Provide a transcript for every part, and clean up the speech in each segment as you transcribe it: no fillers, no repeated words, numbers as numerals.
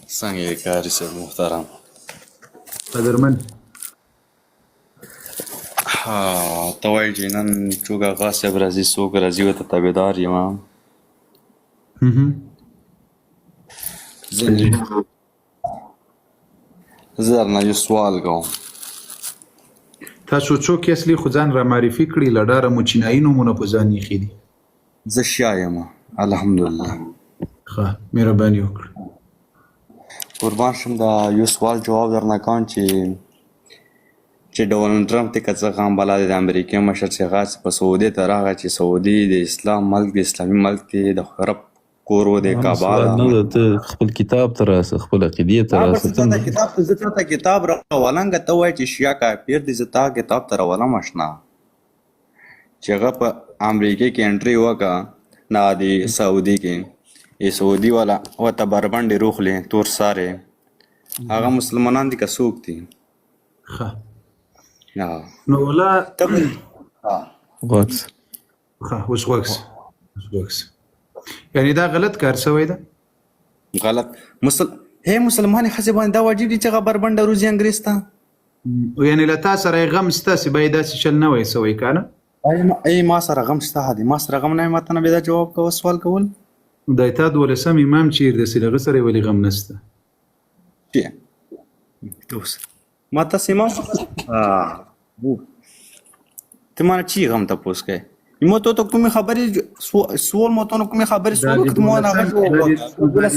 څنګه یې کاري صاحب محترم؟ قدرمن ته وایې چې نن چوک اغا صاحب راځي، څوک راځي ورته تابعدار یم. زه درنه یو سوال کوم. تاسو څوک اصلي خو ځان را معرفي کړي، له ډاره مو چینایي نومونه په ځان ایښي دي. زه شیا یم الحمدلله. ښه مهرباني وکړه. قربان شم دا یو سوال جواب درنه کوم چې ډونالډ ټرمپ ته که څه غم بلا دی د امریکې مشر چې هغه په سعودي ته راغی چې سعودي د اسلام ملک د اسلامي ملک دی د رب کور و د کعبه نه ده. ته خپل کتاب ته راسه، خپل عقیدې ته راسه. زه تا کتاب راولم که ته وایې چې شیا کافر دی، زه تا کتاب ته راولم اشنا چې هغه په امریکې کې انټري وکړه نه د سعودي کې ای سعودي والا ورته بربنډې روخلې تور سارې هغه مسلمانان دي که څوک دي؟ ښه نو ولا غوږ ښه اوس غوږ یعنې دا غلط کار شوی ده. غلط مسلمانې ښځې باندې دا واجب دي چې هغه بربنډه روزي انګریز ته، یعنې له تا سره یې غم شته چې باید داسې چل نه وای سوی که نه؟ ای ما سره غم شته دی، ما سره غم نه وي، ما ته نه بیا دا جواب کوه سوال کول. دا تا 12 امام چیرې دی چې له هغه سره یې ولې غم نشته؟ ما تاسې امام ته مانه چی غم تپوس کوې؟ ما تو کومې خبرې سوال ما ته کومې خبرې سوال وکړه ما نه هغه جواب وکړه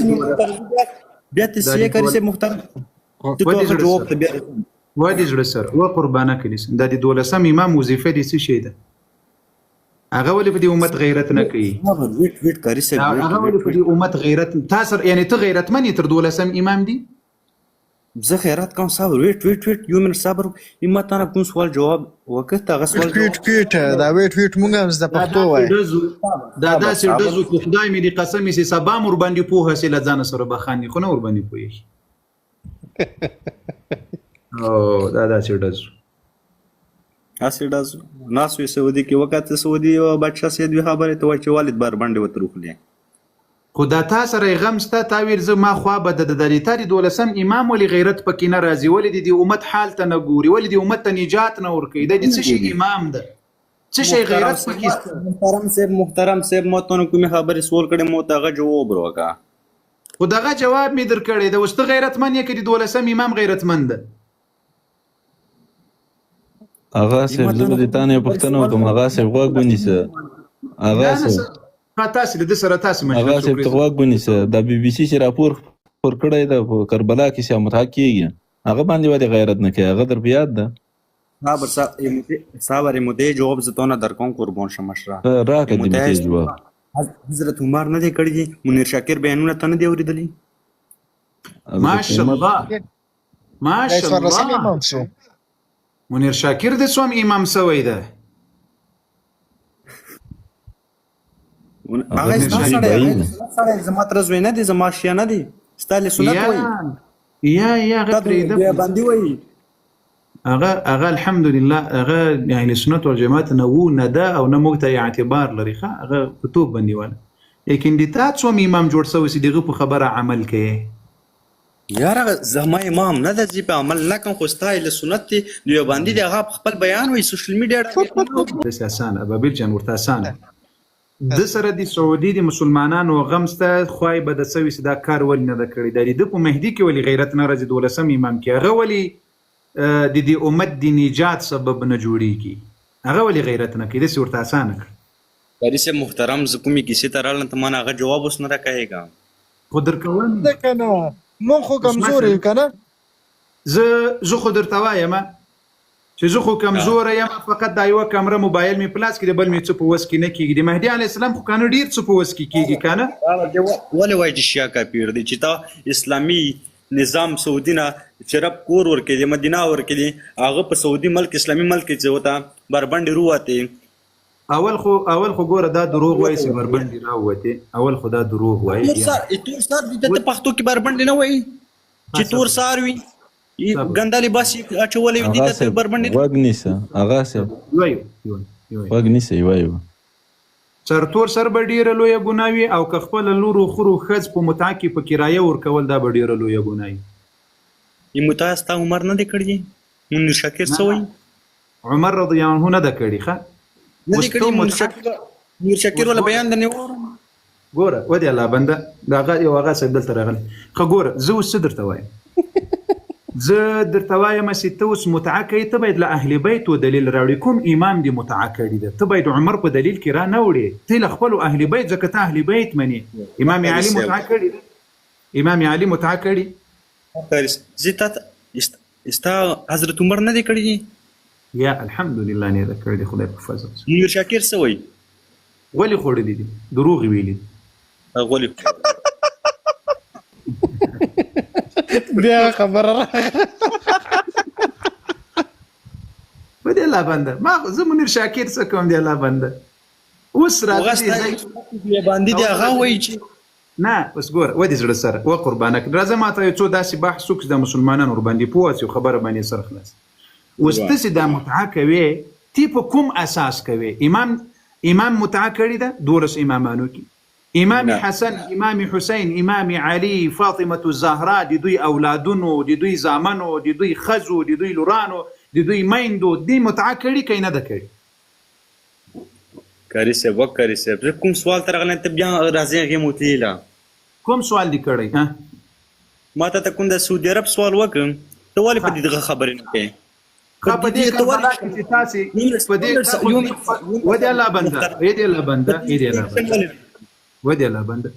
بیا ته سیې کړي چې محترم ته هغه جواب ته بیا وادي زړه سره و قربانه کړي دا د 12 امام وظیفه دي څه شي ده؟ هغه ولې په دې امت غیرت نه کوي؟ ویټ کاری سه هغه ولې په دې امت غیرت تاسو یعنی ته غیرتمن یې تر 12 امام دي؟ زه خیرات کوم صبر ویټ یو من صبر ما ته کوم سوال جواب وکړه هغه سوال ویټ دا ویټ مونږ هم د پښتو وای دا داسې ډزو خو خدای مې دې قسم یې سبا مور باندې پوهه سي لځان سره بخاني خو نه ور باندې پوهې او دا داسې ډزو ناس وي سعودي کې وخت سعودي او بادشاہ سید وی خبره ته وای چې والد بار باندې وتروخلې خدا تا سره غم ستا تا ویر زه ما خوا به د دلیتاري 12 امام ولې غیرت پکې نه راځي، ولې د امت حال ته نه ګوري، ولې د امت ته نجات نه ورکوي؟ د څه شي امام ده؟ څه شي غیرت پکې؟ محترم صاحب ما ته کومې خبرې سوال کړې مو ته هغه جواب وکړه خو دغه جواب مې درکړی د وسته غیرتمن یې کړي 12 امام غیرتمن ده. اغا صاحب زه به د تا نه پوښتنه وکړم. اغا صاحب غوږ ونیسه. اغا صاحب تاسې د سره تاسې مجلس اغا صاحب ته غوږ ونیسه. د بي بي سي چې راپور خپور کړی ده په کربلا کې چې متحق کېږي هغه باندې ولې غیرت نه کوي؟ هغه در په یاد ده؟ صابر مدې جواب زه ته نه درکوم قربان شم مشره راکړه دې مدې جواب. حضرت عمر نه دی کړی دي منیر شاکر بیانونه ته نه دی اورېدلی؟ ماشاءالله منیر شاکر د څوم امام سوی ده؟ هغه سره زما تر زوی نه دي، زما شیا نه دي، ستاله سنت وای یا هغه پرېده باندې وای هغه الحمدلله هغه یعنی سنت والجماعت نه وو نه ده او نه موږ ته اعتبار لري هغه کتب باندې ولا لیکن د تا څوم امام جوړ شوی چې دغه په خبره عمل کوي یاره زما امام نه د په عمل نه کوم خو ستایل سنت دی یو باندې هغه خپل بیان وای سوشل میډیا د اساسانه ابابیل جان ورته اسانه د سره د سعودي د مسلمانانو غمسته خوای به د سوي دا کار ول نه کړی د دې په مهدي کې ولې غیرت نه راځي 12 امام کې هغه ولې د دې امت د نجات سبب نه جوړیږي هغه ولې غیرت نه کوي د ورته اسانه کړي سه محترم ز کومي کیسه ترال ته ما هغه جواب اوس نه راکایګا خو درکوم ده کنه مون خو کمزور یې کنه زه خو درته وایم چې زه خو کمزور یم فقط دا یو کیمره موبایل می پلاس کې د بل می څه په وس کې نه کیږي د مهدی علی السلام خو کنه ډیر څه په وس کې کیږي کنه ولې وای چې شیا کا پیر دی چې تا اسلامي نظام سعودي نه چرپ کور ور کې د مدینه ور کې هغه په سعودي ملک اسلامي ملک کې وتا بربند روته اول خو ګوره دا دروغ وای چې بربند راوته اول خو دا دروغ وای تور سار د پښتو کې بربند نه وای چې تور سار وي ګنده لباس اچولې دي ته بربند وګ نیسه اغا صاحب وای وګ نیسه وای سرتور سر به ډیره لویه ګناه وي او که خپل لور خور ښځ په متعه کې په کرایه ورکول دا به ډیره لویه ګناه وي. متعه ستا عمر نه دی کړی؟ منیر شاکر څه وایي؟ عمر رضی الله عنه نه ده کړې ښه نه دی کړی. منیر شاکر والا بیان د نه واورم. ګوره ودې الله بنده دا یو هغه څه دلته راغلی. ښه ګوره زه اوس څه درته وایم زه درته وایم چې ته اوس متعه کوې ته باید له اهل بیتو دلیل راوړې. کوم امام دې متعه کړې ده؟ ته باید عمر په دلیل کې را نه وړې. ته له خپلو اهل بیت ځکه ته اهل بیت منې. امام علي متعه کړې ده. امام علي متعه کړې زه تا ستا حضرت عمر نه دی کړی؟ یا الحمدلله نه ده کړې خدای په فضل. منیر شاکر څه وایي؟ ولې خوړلې دي؟ دروغ ویلي ولې بیا خبره په دې الله بنده ما زه منیر شاکر څه کوم دی الله بنده اوس راځي باندې دی هغه وایي چې نه بس ګوره ودې زړه سره و قربانک راځه ما ته یو څو داسې بحث وکړو د مسلمانانو ور باندې پوه شو خبره باندې سر خلاص. اوس تاسې دا متعه کوې تی په کوم اساس کوې؟ امام متعه کړې ده 12 امامانو کې. امام حسن، امام حسین، امام علی، فاطمه الزهرا د دوی اولادونو د دوی زامنو د دوی خزو د دوی لورانو د دوی میندو دې متعه کړې که نه ده کړې؟ کاری صاحب کوم سوال تر غلط ته بیا راځي هغه موتیلا کوم سوال دی کړی؟ ها ما ته کوم د سعودي عرب سوال وکم ته ولې په دې خبرې نه کوي؟ په دې کربلا کې چې تاسې په دې ودې الله بنده ودې الله بنده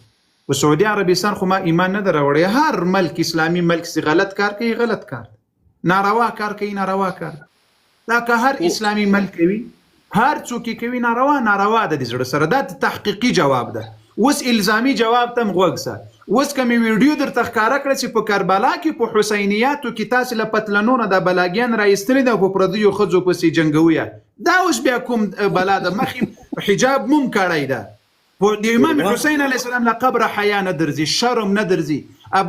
په سعودي عربستان خو ما ایمان نه ده راوړی. هر ملک اسلامي ملک چې غلط کار کوي غلط کار، ناروا کار کوي ناروا کار. دا که هر اسلامي ملک کوي هر څوک کوي ناروا ده د زړه سره. دا تحقیقي جواب ده. اوس الزامي جواب تم غوږ. اوس کومې ویډیو درته ښکاره کړه چې په کربلا کې په حسینیاتو کې تاسې له پتلنونه د بلاګیان راایستلي ده او په پردیو ښځو پسې جنګویه. دا اوس بیا کوم بلا ده؟ مخې حجاب مم کړی ده. د امام حسین علیه السلام له قبره حیا نه درځي، شرم نه درځي.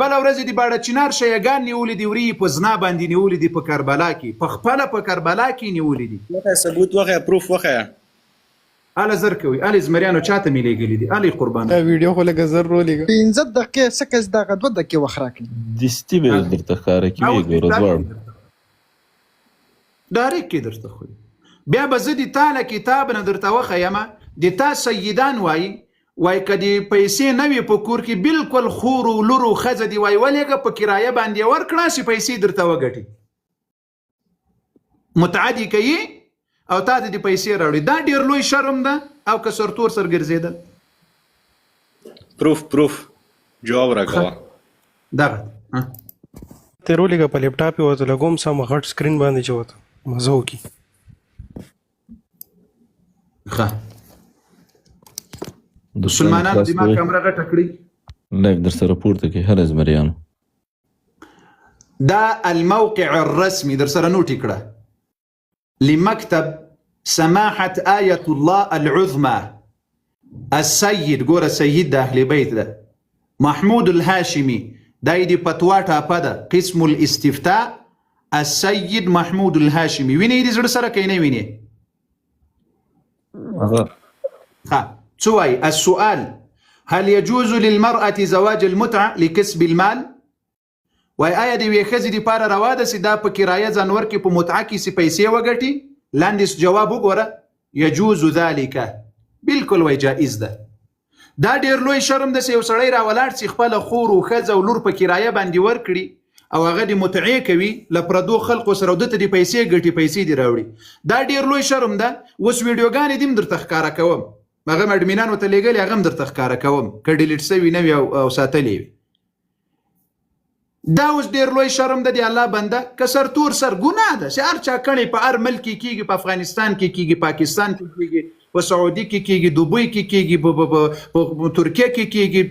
بله ورځ د باړه چنار شیګان نیولي دي، ورې په زنا باندې نیولي دي په کربلا کې، په خپله په کربلا کې نیولي دي. ثبوت وخیه، پروف وخیه. اله زر کوي اله زمریانو چاته مې لیږلي دي اله قربان. دا ویډیو خو لږ زر رولېږه 15 دقیقې سکه دغه 2 دقیقې وخت راکړي دستي به درته ښکاره کوي. ګوره دواړه ډایرکټ کې درته ښوي. بیا به زه د تا له کتاب نه درته وښیمه د تا سیدان وایي که د پیسې نه وي په کور کې بلکل خور و لور و ښځه دي وایي ولېږه په کرایه باندې ورکړه چې پیسې درته وګټي. متعه دې کوي او تا ته د پیسې راوړي. دا ډېر لوی شرم ده او که سرتور سر ګرځېدل. پروف جواب راکوه. دغه ته رولېږه په لیپټاپ یې ورته لګوم سم غټ سکرین باندې چې ورته مزه وکړي. ښه مسلمانانو دماغ کمره غټه کړي. لایف در سره پورته کې هر زمریانو دا الموقع الرسمي در سره نوټي کړه لمكتب سماحة آية الله العظمى السيد ګوره سيد د اهل بیت ده محمود الهاشمي دا یې د فتوا ټاپه ده قسم الاستفتاء السيد محمود الهاشمي. ویني دې زړه سره کوي نه ویني؟ ها سوي السؤال هل يجوز للمرأة زواج المتعة لكسب المال؟ وای آیا د یوې ښځې دپاره روا ده چې دا په کرایه ځانور کې په متعه کې چې پیسې وګټي؟ لاندې جواب وګوره. یجوز ذلك بالکل وای جائز ده. دا ډېر لوی شرم ده چې یو سړی راولاړ چې خپله خور و ښځه او لور په کرایه باندې ورکړي او هغه د متعې کوي له پردو خلقو سره او دته د پیسې ګټي پیسې دې راوړي. دا ډېر لوی شرم ده. اوس ویډیوګانې دې هم درته ښکاره کوم، هغه اډمینانو ته لیږلي هغه هم درته ښکاره کوم که ډیلیټ سوي نه وي او ساتلې وي. دا اوس ډېر لوی شرم ده د الله بنده. که سرتور سر ګناه ده چې هر چا کړی په هر ملک کې کېږي، په افغانستان کې کېږي، پاکستان کې کېږي، په سعودي کې کېږي، دوبۍ کې کېږي، په ترکیه کې کېږي.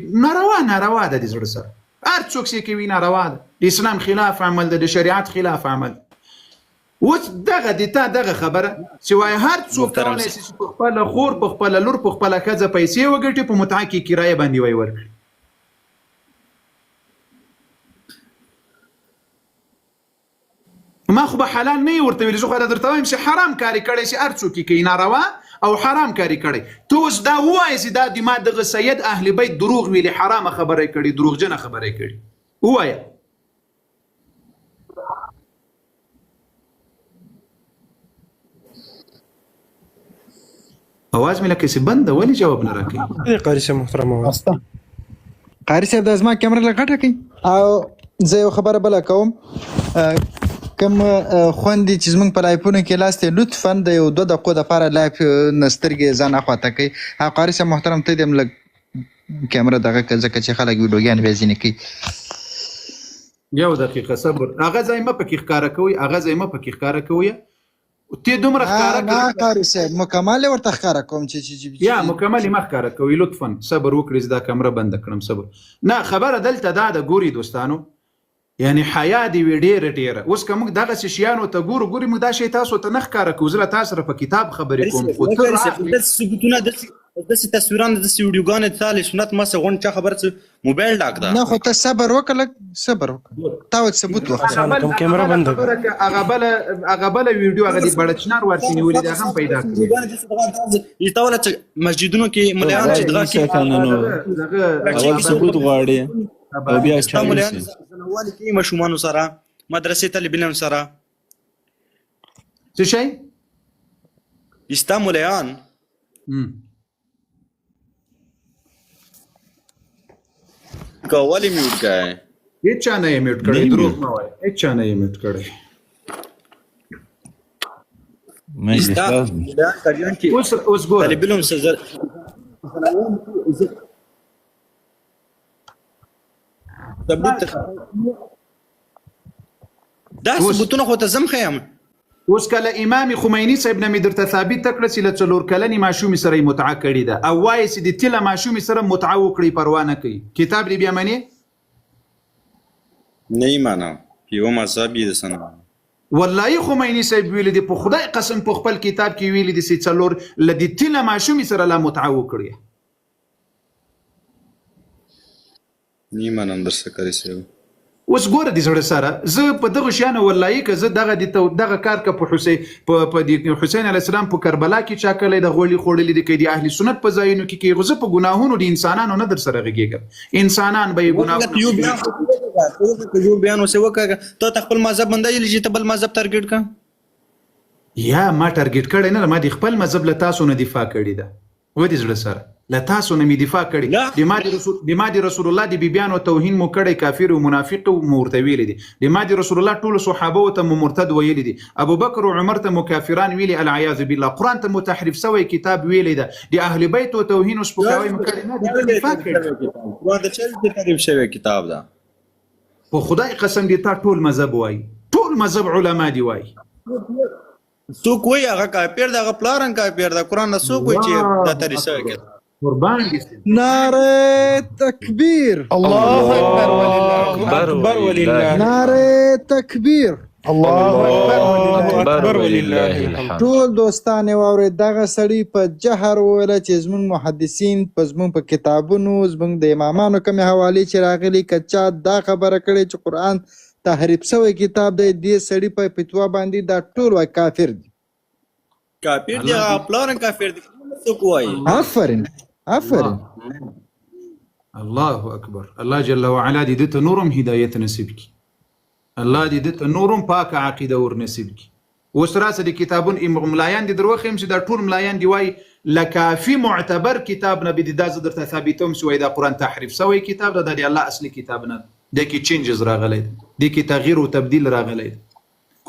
ناروا ده د زړه سره. هر څوک چې کوي ناروا ده. د اسلام خلاف عمل ده، د شریعت خلاف عمل. اوس دغه د تا دغه خبره چې وایي هر څوک کولی شي چې په خپله خور په خپله لور په خپله ښځه پیسې وګټي په متعه کې کرایه باندې وایي ورکړي. ما خو به حلال نه یې ورته ویلي، زه خو درته وایم چې حرام کار یې کړی چې هر څوک یې کوي ناروا او حرام کاری کړی. ته اوس دا ووایې چې دا د ما دغه سید اهل بیت دروغ ویلي، حرامه خبره کړي، دروغجنه خبره کړي. ووایه. اواز مې لکه چې بند ده، ولې جواب نه راکوي؟ قاری صاحب محترم آواز قاری صاحب د زما کیمره له غټه کوي. او زه یو خبره بله کوم، کوم خوندې چې زموږ په لایفونو کې لاس دی، لطفا د یو 2 دقیقو دپاره لایف نه سترګې ځان اخواته کوي. قاری صاحب محترم ته دې هم لږ کیمره دغه که ځکه چې خلک ویډیوګانې بیا ځینې کوي. یو دقیقه صبر. هغه ځای مه پکې ښکاره کوئ، هغه ځای مه پکې ښکاره کوئ. ته دومره ښکاره نه قاری صاحب مکمل ورته ښکاره کوم چې یا مکمل مه ښکاره کوئ. لطفا صبر وکړئ، زه دا کمره بنده کړم. صبر. نه خبره دلته دا ده، ګوري دوستانو، یعنی حیا دې وي ډېره ډېره. اوس که موږ دغسې شیانو ته ګورو، ګوري موږ دا شی تاسو ته نه ښکاره کوو. زه له تاسو سره په کتاب خبرې کوم، خو ته داسې ثبوتونه، داسې تصویران، داسې ویډیوګانې د اهل سنت ما څه غونډ چا خبره څه موبایل ډاک ده. نه خو ته صبر وکړه، لږ صبر وکړه، تا ورته ثبوت وښیه. کیمره بند ده. هغه بله ویډیو هغه د بړچنار ورته نیولې ده، هغه هم پیدا کړي. تا ولا مسجدونو کې ملایان چې دغه کې اول ثبوت غواړي او بیا ستا ملایان زنوالي کوي ماشومانو سره، مدرسې طالبینو سره. څه شی؟ ستا ملایان ولې میوټ کړی؟ هیڅ چا نه یې میوټ کړی، دروغ مه وایه، هیڅ چا نه یې میوټ کړی. ستا ملایان کاریان کې اوس ګوره طالبینو سره دا ثبوتونه خو ته زم ښیم. اوس کله امام خمیني صاحب نه مې درته ثابت کړه چې له 4 کلنې ماشومې سره یې متعه کړې ده، او وایي چې د تله ماشومې سره متعه وکړي پروا نه کوي. کتاب دې بیا منې؟ نه یې منم، یو مذهب یې داسې نه منم. والله خمیني صاحب ویلي دي، په خدای قسم په خپل کتاب کې ویلي دي چې 4 له د تله ماشومې سره لا متعه وکړي. نه یې منم درسه کاری صاحب. اوس ګوره د زړه سره زه په دغه شیانو والله که زه دغه کار که په حسین علیه السلام په کربلا کې چا کلی د غوړي خوړلي دي، که د اهل سنت په ځایونو کې که زه په ګناهونو د انسانانو نه در سره غږېږم. انسانان به یې ګناهونه یو بیان اوسې وکړه، ته خپل مذهب باندې یې چې ته بل مذهب تارګېټ کړه. یا ما ټارګېټ کړی نه، ما د خپل مذهب له تاسو نه دفاع کړې ده. و د زړه سره له تاسو نه مې دفاع کړې. د ما د رسول الله د بیبیانو توهین مو کړی، کافر او منافق مو ورته ویلي دي. د ما د رسول الله ټولو صحابو ته مو مرتد ویلي دي، ابو بکر او عمر ته مو کافران ویلي، العیاذ بالله. قرآن ته مو تحریف سوی کتاب ویلی ده، د اهل بیت او توهین او سپکاوی مو کړی نه، دفاع کړی. قرآن د چا تحریف شوی کتاب ده؟ په خدای قسم دې تا ټول مذهب وایي، ټول مذهب علما دي وایي. څوک وایي هغه کافر ده، هغه پلارن کافر ده. قرآن نه څوک وایي چې دا تحریف شوی کتاب؟ قربان دي. نعره تکبیر، الله اکبر ولله، نعره تکبیر، الله اکبر ولله الحمد. ټول دوستان واوري، دغه سړی په جهر وویله چې زموږ محدثین په زموږ په کتابونو، زموږ د امامانو کومې حوالې چې راغلي، که چا دا خبره کړې چې قرآن تحریف شوی کتاب دی، دې سړي په فتوا باندې دا ټول وایي کافر دي. کافر دي، هغه پلارن کافر دي، څوک وایي؟ آفرین آفرین. الله اکبر. الله جل وعلا دې ته نورم هدایت نصیب کی، الله دې ته نورم پاک عقیده ور نصیب کی. اوس راسه د کتابون ملایان دي دروخم چې دا ټول ملایان دی وای لکافی معتبر کتاب نه بده د درته ثابتوم شوی دا قرآن تحریف سوی کتاب ده، د الله اصلي کتاب نه، د کی چینجز راغلی، د کی تغییر او تبديل راغلی.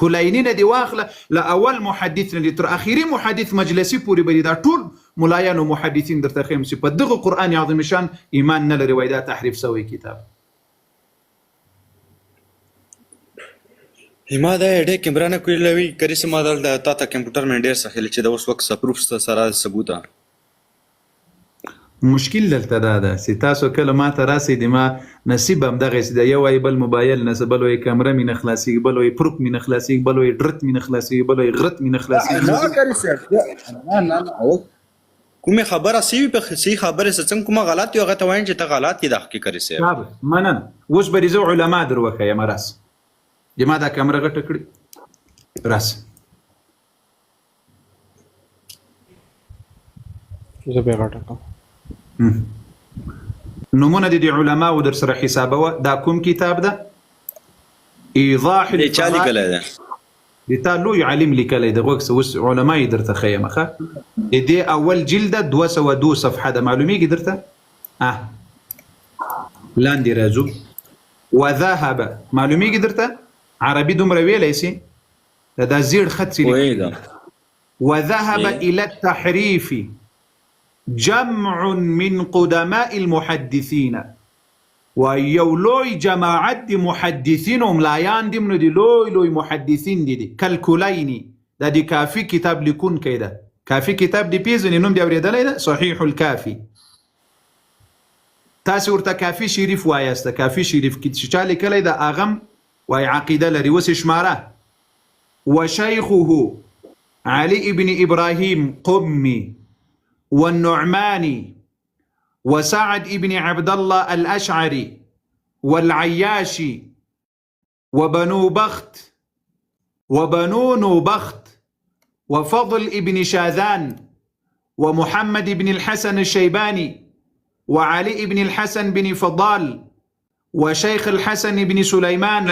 کلینی نه دی واخله ل اول محدث نه تر اخیری محدث مجلسی پوری بری دا ټول ملایان او محدثین درته خیم چې په دغه قرآن عظیم شان ایمان نه لري وای دا تحریف سوی کتاب. ما دا ډېر کیمرا نه کوي کری سم دا تا ته کمپیوټر مې ډېر سخیل چې دا اوس وخت سپروف سره ثبوت مشکل دلته دا ده چې تاسو کله ما ته راسي د ما نصیب هم دغه چې د یو ای بل موبایل نه بل وي کیمرا مې نه خلاصي، بل وي پروف مې نه خلاصي، بل وي ډرت مې نه خلاصي، بل وي غرت مې نه خلاصي. نه کری سر نه کومه خبره سی په سی خبره څنګه کومه غلط یو هغه ته وایي چې ته غلط دي د حقیقت کری سر منن. اوس به دې علما دروخه یم راس جما دا کیمرا غټ کړی راس زه به غټه کوم. نمونه دي علماء در سره حسابوه دا کوم کتاب ده ایضاح دې چا لیکلی ده؟ د تا لوی عالم لیکلی د غوږ اوس علما یې درته ښیم ښه د دې اول جلده 202 صفحه ده معلومیږي درته لاندې راځو وذهب معلومیږي درته عربي دومره ویلی سي دا زیړ خط سي پوهېږم. وذهب الى التحريف جمع من قدماء المحدثين ويولوي جماعت دي محدثين وملايان دي من دي لوي محدثين دي كالكوليني دا دي كافي كتاب لكون كيدا كافي كتاب دي بيزن انهم دي اوريدلای دا صحيح الكافي تاسو ورته کافي شریف وایسته کافي شریف کې چې چا لیکلی دا اغم وای عقیده لري وس شماره وشيخه علي ابن ابراهيم قمي والنعماني وسعد ابن عبد الله الاشعري والعياشي وبنو بخت وبنو نوبخت وفضل ابن شاذان ومحمد بن الحسن الشيباني وعلي بن الحسن بن فضال وشيخ الحسن بن سليمان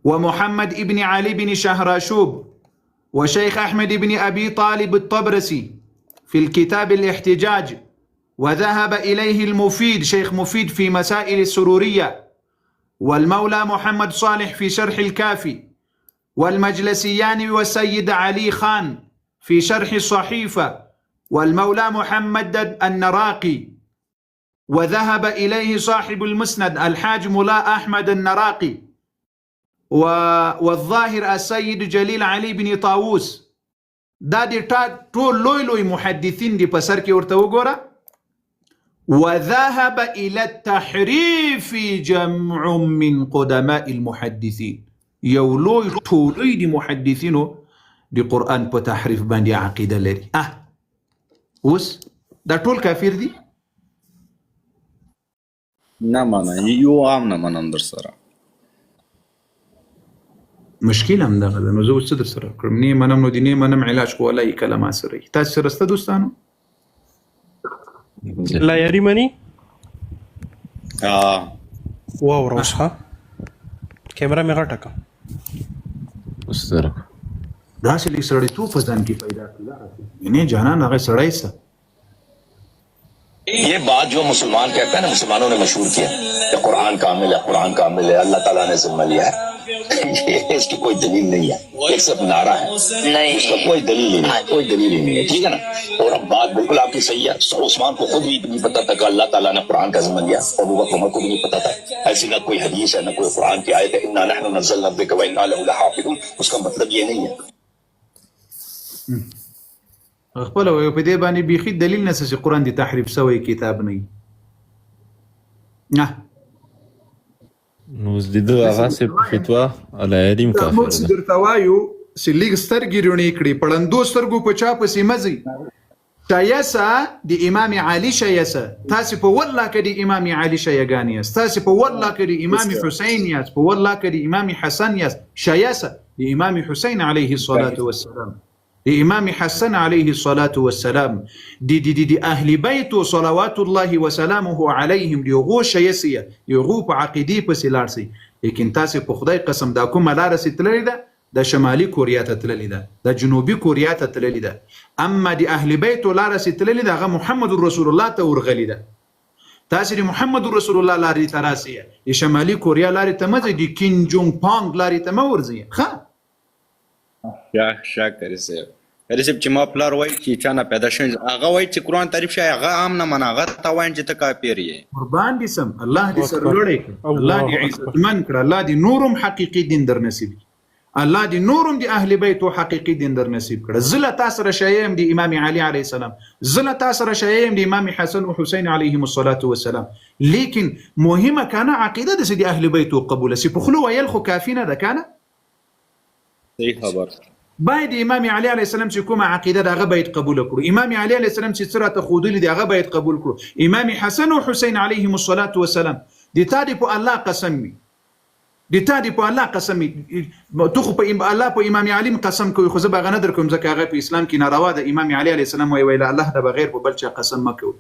ومحمد بن علي بن شهراشوب وشيخ أحمد بن أبي طالب الطبرسي في الكتاب الاحتجاج وذهب إليه المفيد شيخ مفيد في مسائل السرورية والمولى محمد صالح في شرح الكافي والمجلسيان والسيد علي خان في شرح الصحيفة والمولى محمد النراقي وذهب إليه صاحب المسند الحاج ملا أحمد النراقي والظاهر السيد جليل علي بن طاووس دا دي ټول لوی محدثين دي په سر کې ورته وګوره وذهب إلى التحريف جمع من قدماء المحدثين یو لوی ټولوی دي محدثینو دي قرآن په تحریف باندې عقیده لري اوس دا ټول کافر دي نه منه یو عام نه منم در سره مشکل هم دغه ده نو زه اوس څه در سره کړم نه منم نو دې نه منم علاج خو ولی کلمه سره تاسو سره سته دوستانو لا یاري مني واوره اوس ها کیمرا مې غټه کړه اوس سره داسې لیک سړی تو په ځان کې پیدا کړه نه جانان هغه سړی سه یہ بات جو مسلمان کہتا ہے نا مسلمانوں نے مشہور کیا کہ قرآن کامل ہے قرآن کامل ہے اللہ تعالیٰ نے ذمہ لیا ہے اس کی کوئی دلیل نہیں ہے ایک سب نعرہ ہے نہیں اس کا کوئی دلیل نہیں ہے کوئی دلیل ہی نہیں ہے ٹھیک ہے نا اور اب بات بالکل آپ کی صحیح ہے عثمان کو خود بھی نہیں پتا تھا کہ اللہ تعالیٰ نے قرآن کا ذمہ لیا اور ابو بکر عمر کو بھی نہیں پتا تھا ایسی نہ کوئی حدیث ہے نہ کوئی قرآن کی آیت ہے انا نحن نزلنا الذکر وانا له لحافظون اس کا مطلب یہ نہیں ہے خپل وي په دې باندې بيخي دلیل نسه چې قرآن دي تحریف سوی کتاب نه نو زده هغه څه فتوا الایریم کافر موږ درته وایو چې لیګ سترګې رونی کړي پړندو سترګو په چا پسې مزي شایسه د امام علي شایسه تاسو په والله کې د امام علي شایګانی است تاسو په والله کې د امام حسین یاست په والله کې د امام حسن یاست شایسه د امام حسین علیه الصلاة والسلام امام حسن عليه الصلاة والسلام دي أهل بيت صلوات الله وسلامه عليهم يغو شيسية يغو بعقيدي بسلارسي لكن تاسي بخداي قسم دا كم لارسي تلالي دا شمالي كوريا تلالي دا جنوبي كوريا تلالي دا أما دي أهل بيت لارسي تلالي دا محمد رسول الله تورغلي دا تاسي دي محمد رسول الله لاري تراسية دي شمالي كوريا لاري تمزي دي كين جونغ بانغ لاري تمورزي شاکر صاحب رسب چې ما پلار وای چې چانه پیدا شوی هغه وای چې قرآن تعریف شي هغه عام نه منه هغه تا وای چې ته کافر یې قربان دي سم الله دې سره لوړی الله دې عزتمن کړه الله دې نورم حقيقي دین در نصیب الله دې نورم دې اهل بیت او حقيقي دین در نصیب کړه زله تاسو را شایم دې امام علي عليه السلام زله تاسو را شایم دې امام حسن او حسين عليهم الصلاه والسلام لیکن مهمه کانه عقیده دې اهل بیت او قبول سي په خلو ویل خو کافی نه ده کانه صحیح خبر باید امام علی علیه السلام چې کومه عقیده دغه باید قبول کړو امام علی علیه السلام چې سره ته خودلی دغه باید قبول کړو امام حسن او حسین علیهم الصلاه والسلام د تاریخ په الله قسم وي د تا دی په الله قسم تو خو په الله په امام علي قسم کوي خو زه به هغه نه درکوم ځکه هغه په اسلام کې ناروا ده. امام علي علیه السلام ویل الله د بغیر په بل چا قسم مه کوئ.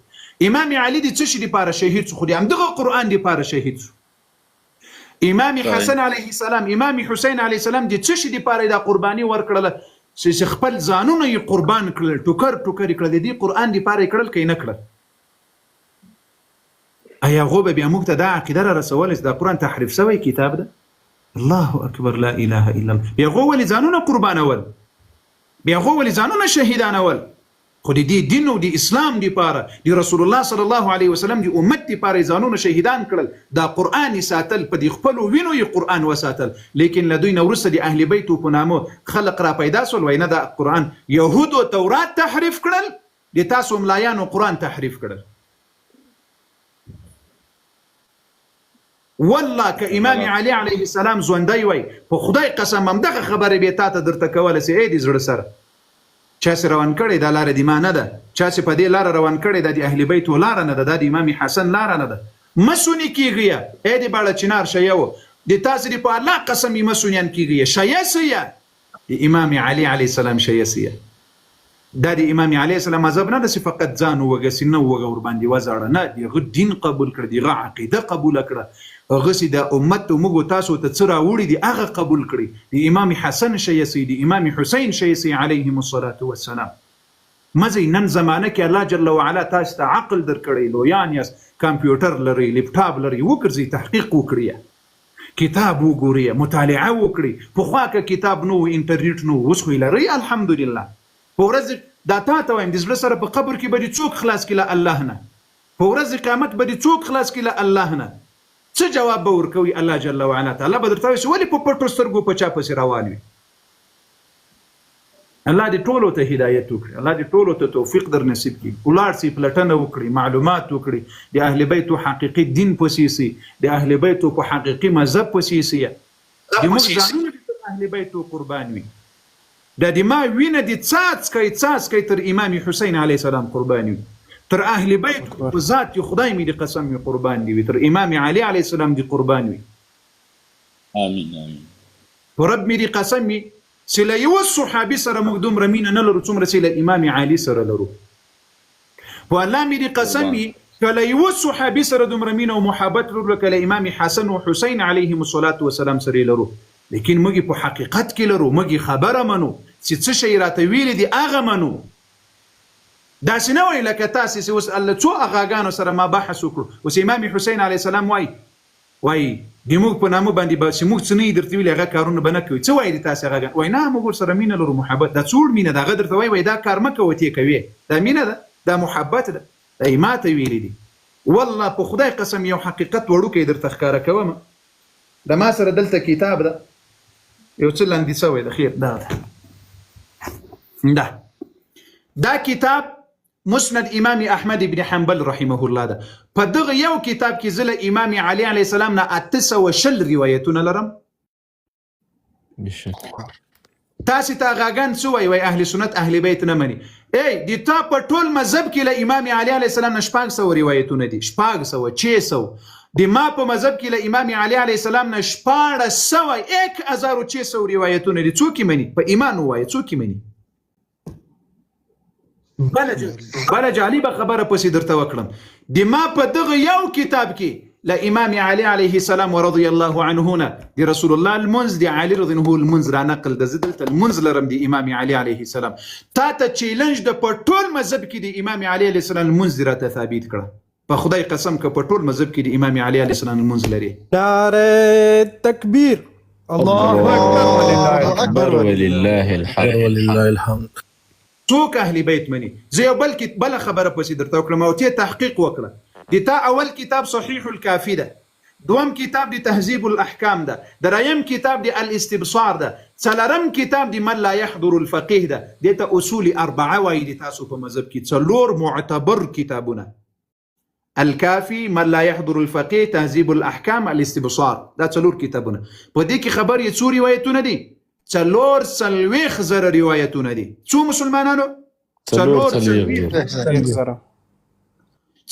امام علي د څه شي لپاره شهید شو؟ خو د همدغه قرآن لپاره شهید شو. امام حسن علیه السلام امام حسین علیه السلام د څه شي لپاره د قرباني ورکړله چې خپل ځانونه یې قربان کړل، ټوکر ټوکر کړل، د دې قرآن لپاره کړل کې نه کړل. ایا هغه به بیا موږ ته دا عقیده را رسول چې دا قرآن تحریف شوی کتاب ده؟ الله اکبر لا اله الا الله. بیا هغه ولې ځانونه قربانول؟ بیا هغه ولې ځانونه شهیدانول؟ خو د دې دین او د اسلام لپاره د رسول الله صلی الله علیه وسلم د امت لپاره ځانونه شهیدان کړل. دا قرآن ساتل په دې خپل وینو یې قرآن وساتل. لیکن له دوی نه وروسته د اهل بیت په نامه خلق را پیدا سول وای نه دا قرآن یهود او تورات تحریف کړل، د تاسو ملایانو قرآن تحریف کړل. والله که امام علی علیه السلام ژوندی وای په خدای قسم هم دغه خبره به تا ته درته کوله چې ای دې زړه سره چا چې روان کړی دا لاره د ما نه ده، چا چې په دې لاره روان کړی دا د اهل بیتو لاره نه ده، دا د امام حسن لاره نه ده. مسونی کیږي ای د باړه چنار شیو د تاسو په الله قسم مسونیان کیږي شیسیه د امام علی علیه السلام شیسیه. دا د امام علیه السلام مذهب نه ده چې فقط ځان وګسي نه وګ ور باندې وزاړه، نه دغه دین قبول کړ، دغه عقیده قبول کړ، هغه سي د امت او موږ تاسو ته څرا وړي دي هغه قبول کړي. د امام حسن شیسی د امام حسین شیسی علیهم الصلاة والسلام. مزه نن زمانه کې الله جل وعلا تاسو ته عقل درکړي، لویان یاس، کمپیوټر لري، لپټاپ لري، وکړئ تحقیق وکړئ، کتاب وګورئ، مطالعه وکړئ. په خوا کې کتاب نو انټرنیټ نو اوس خو لري الحمدلله. په ورځ دا تا وایم د زړه سره په قبر کې به څوک خلاص کړي الله نه، په ورځ قیامت به څوک خلاص کړي الله نه. څه جواب به ورکوي الله جل وعلا تعالی به درته وایي ولې په پټو سترګو په چا پسې روان وي. الله دې ټولو ته هدایت وکړي، الله دې ټولو ته توفیق در نصیب کړي، ولاړ سي پلټنه وکړي، معلومات وکړي، د اهل بیتو حقیقي دین پسې سي، د اهل بیتو په حقیقي مذهب پسې سي، د موږ ځانونه د اهل بیتو قربان وي. د ما وینه دي څاڅکي تر امام حسین علیه السلام قربان وي، تر اهل بیت په ذات خدای می دي قسم می قربان دي، تر امام علی علیه السلام دي قربان وي. امين امين. رب می دي قسم می سله یو صحابي سره موږ دومره مینه نه لرو څومره سله امام علی سره لرو. په الله می دي قسم می کله یو صحابي سره دومره مینه او محبت لرو کله امام حسن او حسین علیهم الصلاة والسلام سره لرو. لیکن موږ په حقیقت کې لرو، موږ خبره منو چې څه شی راته ویل دي هغه منو. دا سينه وی لکه تاسو چې اوس الله څو اغاګانو سره ما بحث وکړو، اوس امام حسین علیه السلام وای د موږ په نامه باندې به چې موږ څه نه درته ویل هغه کارونه به نه کوي. څه وایي تاسو اغاګان؟ وای نه موږ سره مینه لرو، محبت. دا څوړ مینه دا غدر ته وای دا کار مکه وتی کوي، دا مینه ده، دا محبت ده، دا ایمات ویل دي. والله په خدای قسم یو حقیقت وړو کې درته ښکارا کوم. دا ما سره دلته کتاب ده یو څه لاندې سوی د خیر دا کتاب مسند امام احمد بن حنبل رحمه الله ده. په دغه یو کتاب کې زله امام علی علیه السلام نه 800 روایتونه لرم. تاسو ته غاګان څه وای اهل سنت اهل بیت نه مني. ای د تا په ټول مذهب کې له امام علی علیه السلام نه 400 روایتونه دي، 400 600. د ما په مذهب کې له امام علی علیه السلام نه 1600 روایتونه دي. څوک مني؟ په ایمان وای څوک مني؟ بل جالبه خبره پسې درته وکړم. د ما په دغه یو کتاب کې له امام علی علیه السلام ورضی الله عنه نه د رسول الله المنز د علی رضی الله المنز را نقل د زدلت المنز لرم د امام علی علیه السلام. تا ته چیلنج د په ټول مذهب کې د امام علی علیه السلام المنز راته ثابت کړه. په خدای قسم که په ټول مذهب کې د امام علی علیه السلام المنز لري. نعره تکبیر، الله اکبر ولله الحمد. څوک اهل بیت مني؟ زه یو بل خبره پسې درته وکړم او ته تحقیق وکړه. د تا اول کتاب صحیح الکافی ده، دوم کتاب د تهذیب الاحکام ده، دریم کتاب د الاستبصار ده، څلورم کتاب د من لا يحضر الفقيه ده. دته اصول 4 وایي د تاسو په مذهب کې څلور معتبر کتابونه: الکافی، من لا يحضر الفقيه، تهذیب الاحکام، الاستبصار. دا څلور کتابونه. په دې کې خبر یې څو روایتونه دي؟ 440 روایتونه دي. څو مسلمانانو؟ 440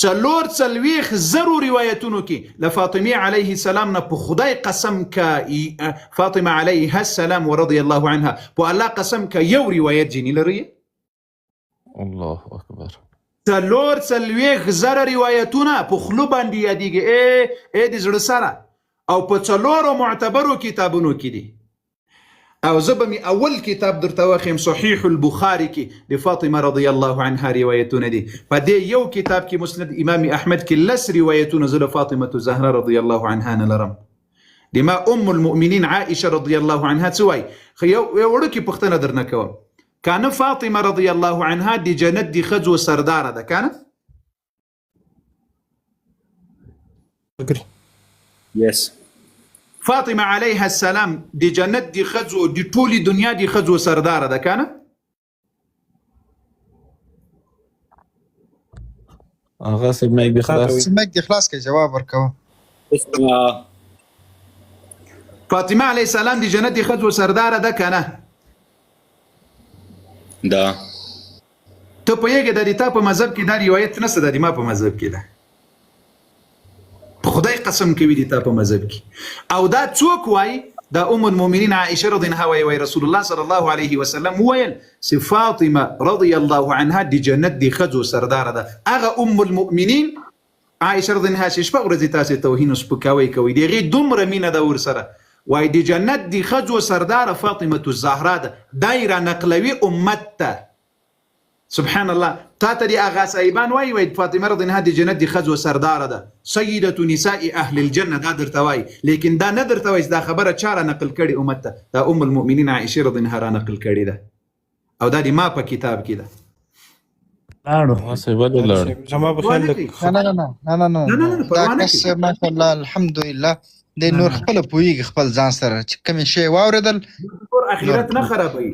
440 روایتونو کې له فاطمه علیه السلام نه په خدای قسم کا فاطمه علیها السلام ورضی الله عنها په الله قسم کا یو روایت جنی لري الله اکبر 440 روایتونه په خلو باندې یادېږي د زړه سره او په 4 معتبرو کتابونو کې دي او زه به مې اول کتاب درته واخیم صحیح البخاري کې د فاطمه رضی الله عنها روایتونه دي په دې یو کتاب کې مسند امام احمد کې لس روایتونه زه له فاطمه زهرا رضی الله عنها نه لرم د ما ام المؤمنین عائشه رضی الله عنها څه وایي خو یو وړوکې پوښتنه درنه کوم كان فاطمة رضي الله عنها دي جنت دي خزو سردارة ده كانت agree. Yes. فاطمة عليها السلام دي جنت دي خزو دي طول دنيا دي خزو سردارة ده كانت هغه سمعي بخلاص سمعك دي خلاص كي جواب وركوه فاطمة عليه السلام دي جنت دي خزو سردارة ده كانت دا ته پوهېږې د تا په مذهب کې دا روایت نشته د ما په مذهب کې ده په خدای قسم کوي د تا په مذهب کې او دا څوک وایي دا ام المؤمنین عائشه رضی الله عنها وایي رسول الله صلی الله علیه وسلم ویل چې فاطمه رضی الله عنها د جنت د ښځو سرداره ده هغه ام المؤمنین عائشه رضی الله عنها چې شپږ ورځې تاسې توهین او سپکاوی کوي د هغې دومره مینه ده ورسره وای د جنت د ښځو سرداره فاطمه الزهرا ده دی را نقلوي امت ته سبحان الله تا ته د هغه صاحبان وایي فاطمه رضی الله عنها د جنت د ښځو سرداره ده سیدة نساء اهل الجنه دا درته وایي لیکن دا نه درته وایي دا خبره چا را نقل کړې امت ته دا ام المؤمنین عائشه رضی الله عنها را نقل کړې ده او دا د ما په کتاب کې ده هسه ولې لاړ زما په خیال نه دا کس ماشاءالله الحمدلله د نور خپل پویږي خپل ځان سره چې کوم شی واوریدل نور اخرت نه خرابوي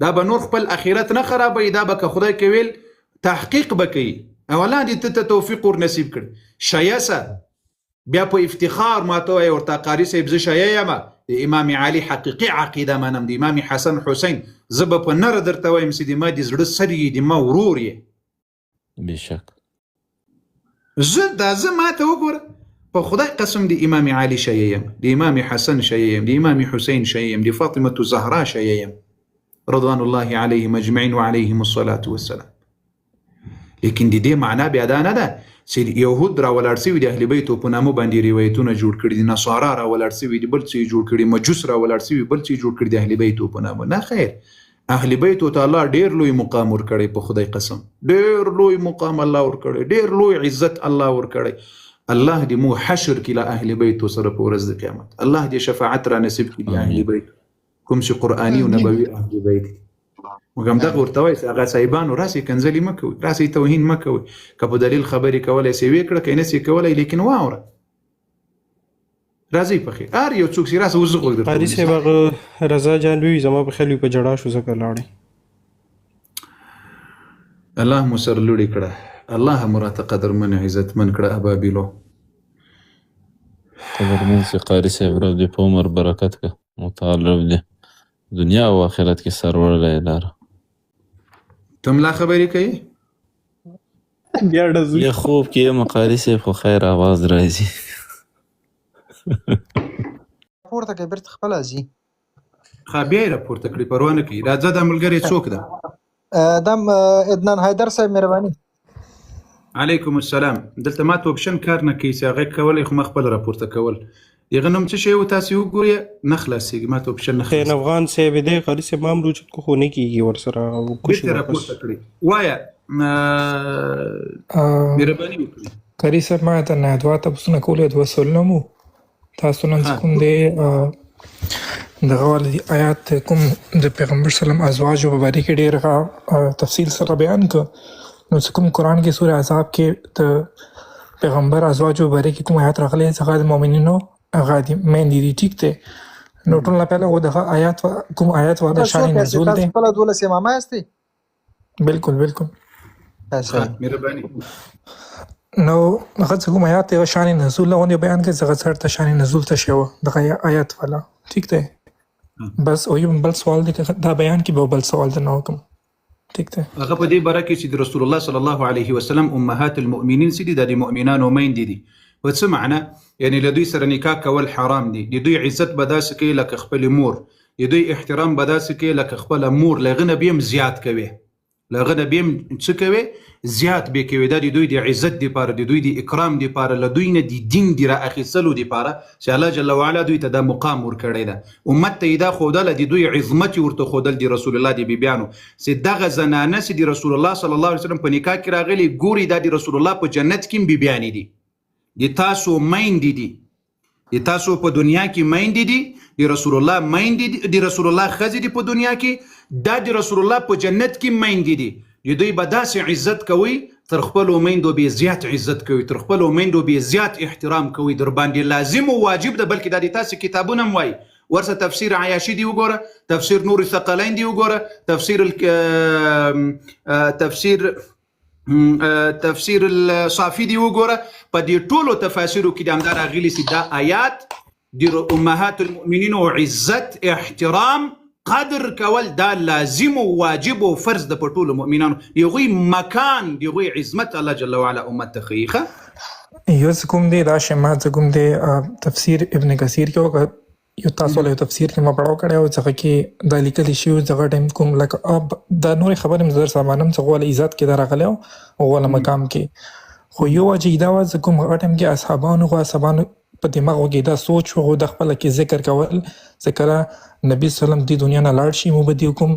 دا به نور خپل اخرت نه خرابوي دا به که خدای کوي تحقیق بکوي اولا دې ته توفیق ور نصیب کړي شایسه بیا په افتخار ماته وي ورته قاری صاحب زه شایه یم د امام علي حقیقي عقیده منم د امام حسن حسین زه به په نره درته وایم چې د ما د زړه سر یې د ما ورور یې بشک زه ماته وګوره په خدای قسم د امام علي شایه یم د امام حسن شایه یم د امام حسین شایه یم د فاطمه زهرا شایه یم رضوان الله علیهم اجمعین وعلیهم الصلاة والسلام لیکن د دې معنا بیا دا نه ده چې یهود را ولاړ سوي د اهل بیتو په نامه باندې روایتونه جوړ کړي دي نصارا را ولاړ سوي دي بل څه جوړ کړي مجوس را ولاړ سوي بل څه جوړ کړي د اهل بیتو په نامه نه خیر اهل بیتو ته الله ډیر لوی مقام ور کړی په خدای قسم ډیر لوی مقام الله ور کړی ډیر لوی عزت الله ور کړی الله دې مو حشر کړي له اهل بیتو سره په ورځ د قیامت الله دې شفاعت را نصیب کړي د اهل بیت کوم چې قرآني او نبوي اهل بیت موږ هم دغه ورته وایو چې هغه صاحبانو راسئ کنځلې مه کوئ راسئ توهین مه کوئ که په دلیل خبرې کولی سې ویې کړه که یې نه سې کولی لیکن واوره راځئ پخې هر یو څوک چې راسه اوس زه غوږ درته قاري صاحب هغه رضا جان وی زما په خیال په جړا شو ځکه لاړې الله مو سر لوړې کړه الله مو راته قدرمن عزتمن کړه ابابیلو قدرمن سي قاري صاحب رب دې په عمر برکت که متعال رب دې دنیا او آخرت کې سرور لاره تم لا خبرې کوي بیا ډزو یا خوب کې یم قاري صاحب خو خیر آواز راځي پورته کې بیرته خپل ازي خا بیا یې راپورته کړي پروا نه کوي راځه دا ملګری څوک ده دم عدنان حیدر صاحب مهرباني علیکم السلام دلته ما ته اپشن کار نه کوي چې هغه کولی خو ما خپل راپورته کول دغه نوم څه شی و تاسې وګورئ نه خلاصېږي ما ته اپشن نه خیر افغان صاحب دی قاري صاحب ما هم روچت کو خو نه کیږي ورسره بیرته راپورته کړي وایه مهرباني وکړئ قاري صاحب ما ته نه دوه تاسو نه کولې دوه سوالونه مو تاسو نن کوم دی دغه ولدي آیات کوم د پیغمبر سلام ازواج مبارک ډېر تفصیل سره بیان کړ نو کوم قرآن کې سورہ احزاب کې د پیغمبر ازواج مبارک کوم آیات راغلي څنګه د مؤمنینو هغه دي مېندې دي ټیک ته نو ټول نه پهله و دغه آیات کوم آیات واده شان نزول دي خپل دولس امامه استي بالکل بالکل مهرباني نو هغه کوم آیات یو شان نزول له بیان کې څنګه سره شان نزول ته شو دغه آیات والا ٹھیک ده بس او یو بل سوال دی دا بیان کې به بل سوال نه وکم ټیک ده هغه په دې باره کې چې د رسول الله صلی الله علیه وسلم امهات المؤمنین چې دي د مؤمنانو میندې دي. په څه معنی؟ یعنی له دوی سره نکاح کول حرام دي. د دوی عزت به داسې کوي لکه خپل مور، د دوی احترام به داسې کوي لکه خپل مور، له هغه نه بیا هم زیات کوي، له هغه نه بیا هم څه کوي؟ زیات به کوي. دا د دوی د عزت دپاره، د دوی د اکرام دپاره، له دوی نه د دین د رااخیستلو دپاره چې الله جل وعلا دوی ته دا مقام ورکړی ده. امت ته یې دا ښودله، د دوی عظمت یې ورته ښودل د رسول الله د بیبیانو چې دغه زنانه چې د رسول الله صلی الله علیه وسلم په نکاح کې راغلي، ګوري دا د رسول الله په جنت کې هم بیبیانې دي، د تاسو میندې دي، د تاسو په دنیا کې میندې دي، د رسول الله میندې دي، د رسول الله ښځې دي په دنیا کې، دا د رسول الله په جنت کې میندې دي. د دوی به داسې عزت کوي، تر خپلو میندو بې زیات عزت کوي، تر خپلو میندو بې زیات احترام کوي. در باندې لازم و واجب ده. بلکې دا د تاسې کتابونه هم وایي، ورسه تفسیر عیاشي دی وګوره، تفسیر نور ثقلین دی وګوره، تفسیر الصافی دی وګوره. په دې ټولو تفاسیرو کې د همدا راغلي چې دا آیات د امهات المؤمنین او عزت، احترام، قدر کول دا لازم و واجب و فرض ده په ټولو مؤمنانو. د هغوی مکان، د هغوی عظمت الله جل وعلا امت ته ښیي. یو څه کوم دی دا شمات څه کوم دی تفسیر ابن کثیر کې وکړه، یو تاسو له تفسیر کې ما پړاو کړی او څنګه کې دا لیکلی شوي دغه ټایم کوم لکه اب دا نورې خبرې مې زر سامانم څه غواله عزت کې دا راغلی او غواله مقام کې. خو یو وجه دا وه زه کوم هغه ټایم کې اصحابانو په دماغو کې دا سوچ و د خپله کې ذکر کول چې کله نبي صلی دې دنیا نه لاړ شي، مو به دې کوم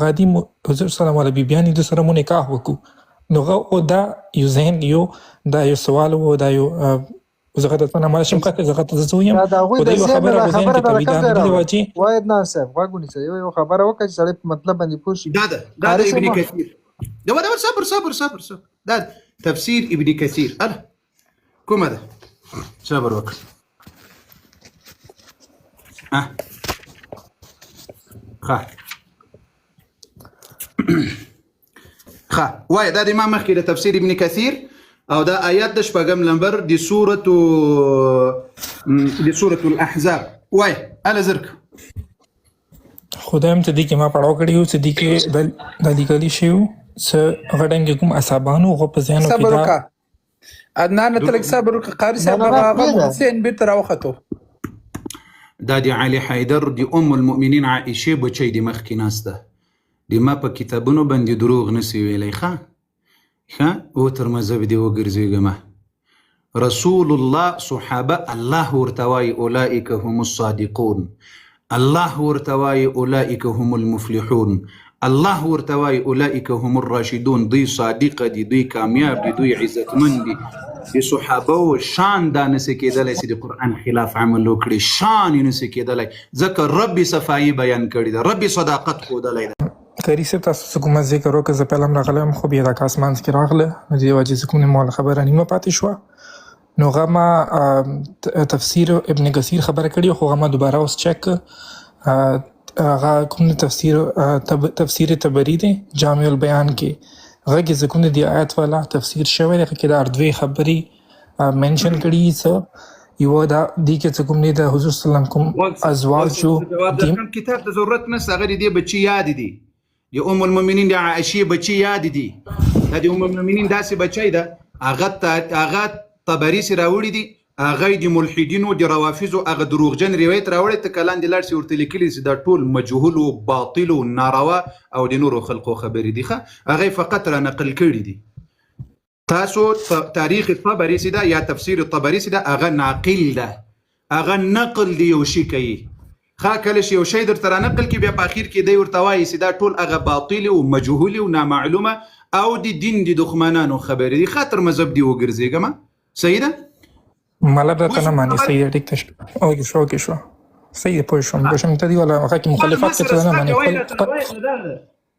غادي حضور صلی الله علیه بیبیانې د سره مو نکاح وکړو. نو هغه دا یو ذهن دا یو سوال و، دا یو زه غته نه مال شم قطه زه غته زه ویم خو دا یو خبره په ذهن کې پیدا نه دی واچي واید نه صاحب غوګونی څه یو خبره وکړي چې سړی په مطلب باندې پوه شي. دا ابن کثیر دا صبر دا تفسیر ابن کثیر کومه ده؟ صبر وکړه. وای دا د امام مخکې د تفسیر ابن کثیر او دا آیات د شپږم نمبر د سورة الاحزاب. وای اله زرک خدایم ته دې کې ما پړاو کړی و چې دې کې د لیکلي شوي څه هغه ټایم کې کوم اصحابانو هغه په ذهنو کې دا عدنان ته لږ صبر وکړه. قاري صاحب هغه حسین بېرته راوختو. دا د علي حیدر د ام المؤمنین عائشه بچی د مخکې ناسته د ما په کتابونو باندې دروغ نسی ویلی. او تر مذهب دی وګرځېږم. رسول الله صحابه الله ورته وایي اولئک هم الصادقون، الله ورته وایي اولئک هم المفلحون، الله ورته وایي اولئک هم الراشدون. دوی صادقه دي، دوی کامیاب دي، دوی عزتمند دي. د صحابه شان دا نسی کېدلی چې د قرآن خلاف عمل وکړي، شان یې نسی کېدلی ځکه رب صفایي بیان کړي ده، رب صداقت ښودلی ده. قاري صاحب تاسو څه کومه ذکر وکړه، زه پهله هم راغلی یم خو بیا دا کاس منځ کې راغله، نو د دې وجې زه کوم مال خبره نیمه پاتې شوه. نو هغه ما تفسیر ابن کثیر خبره کړې خو هغه ما دوباره اوس چک هغه کوم تفسیر طبري دی جامع البیان کې هغه کې زه کوم د دې آیت والا تفسیر شوی دی کې دا دوې خبرې منشن کړي څه یو دا دې کې څه کوم دی د حضور صلی الله علیه وسلم کوم ازواج کتاب ته ضرورت نشته، هغه دې بچي یاد دي، د ام المؤمنین د عائشه بچي یاد دي، د ام المؤمنین داسې بچی ده هغه طبري سره راوړي دي، هغه د ملحدینو د روافضو هغه دروغجن روایت راوړی ته کلان د لاړ شي ورته لیکلي چې دا ټول مجهول او باطل او ناروا او د نورو خلقو خبرې دي. هغه فقط را نقل کړي دي. تاسو تاریخ طبري سیده یا تفسیر طبري سیده هغه ناقل ده، هغه نقل دی یو شي کوي. کله چې یو شی درته را نقل کړي بیا په اخر کې دی ورته وایي چې دا ټول هغه باطل او مجهول او نامعلومه او د دین د دښمنانو خبرې دي. خاطر مذهب دی وګرځېږم. صحیح ده؟ مالا درته نه ماني. صحیح ده، ټیک ده. اوکې شو صحیح ده، پوه شوم ته دی ولا هغه کې مخالفت کې ته نه ماني.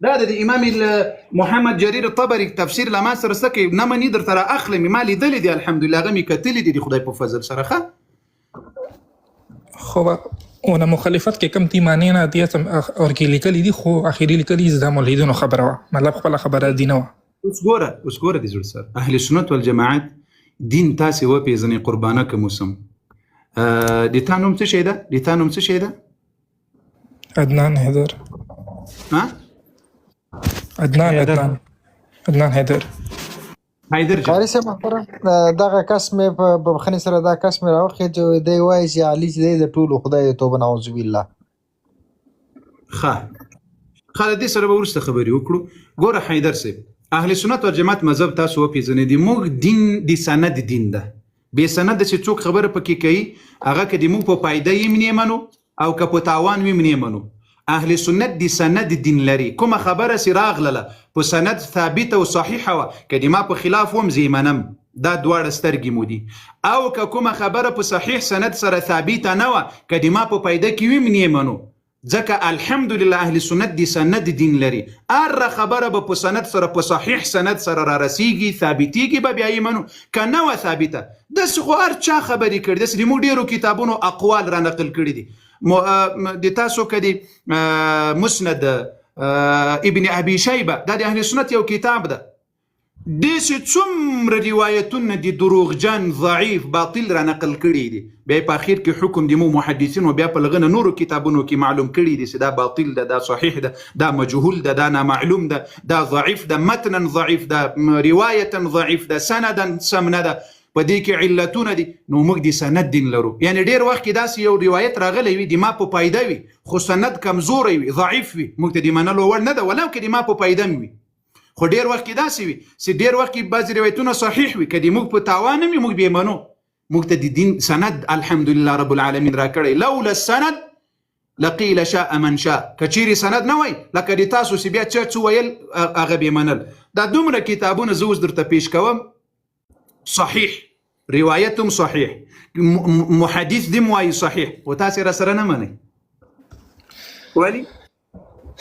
دا د امام محمد جرير الطبري تفسیر لما سره سکه نه مني درته را اخلم ما لیدل دي الحمدلله هغه می کتل دي خدای په فضل سره. خو ونه مخالفت کې کم تی معنی نه دی اور کې لیکلي دي خو اخیری لیکلي د ملحدینو خبره وه، مطلب خپل خبره دي نه وه. اوس ګوره د زړه سره اهل سنت والجماعت دین تاسې وپېژنئ قربانه که موسم. د تا نوم څه شی ده؟ عدنان حیدر. عدنان حیدر. حیدر جان قاری صاحب محترم دغه کس مې په بخښنې سره دا کس مې راوخی چې دی وایي چې علي چې دی د ټولو خدای توبه نعوذ بالله. ښه د دې سره به وروسته خبرې وکړو. ګوره حیدر صاحب، اهل سنت والجماعت مذهب تاسو وپېژنئ دي. موږ دین د سند دین ده. بې سند چې څوک خبره پکې کوي هغه که د موږ په فایده یې منې منو او که په تاوان وي منې منو. اهل سنت د سند دین لري. کومه خبره چې راغله په سند ثابته او صحیحه وه که د ما په خلاف وم زه یې منم، دا دواړه سترګې مو دي. او که کومه خبره په صحیح سند سره ثابته نه وه که د ما په فایده کې وي منې منو. ځکه الحمدلله اهل سنت د سند دین لري. هر خبره به په سند سره په صحیح سند سره را رسیږي ثابتېږي به بیا یې منو، که نه وه ثابته داسې خو هر چا خبرې کړي. داسې د موږ ډېرو کتابونو اقوال را نقل کړي دي. د تاسو که د مسند ابن ابي شیبه دا د اهل سنت یو کتاب ده. داسې څومره روایتونه د دروغجن ضعیف باطل را نقل کړي دي. بیا په اخر کې حکم د مو محدثینو بیا په لغنه نورو کتابونو کې معلوم کړي دي چې دا باطل ده، دا صحیح ده، دا مجهول ده، دا نامعلوم ده، دا ضعیف ده، متنا ضعیف ده، روایتا ضعیف ده، سندا سم نه ده. په دې کې علتونه دي. نو موږ د سند دین لرو. یعنی ډېر وخت کې داسې یو روایت راغلی وي د ما په فایده وي خو سند کمزوری وي ضعیف وي، موږ ته د منلو وړ نه ده ولو که د ما په فایده وي. خو ډېر وخت کې داسې وي چې ډېر وخت کې بعضې روایتونه صحیح وي که د موږ په تاوان وي موږ بې منو. موږ ته د دین سند الحمدلله رب العالمین را کړی. لولا السند لقیل شاء من شاء. که چیرې سند نه وای لکه د تاسو چې بیا چا څه ویل هغه بې منل. دا دومره کتابونه زه اوس درته پیش کوم صحیح روایتم صحیح محدث دې وایي صحیح و تاسې را سره نه منئ. ولې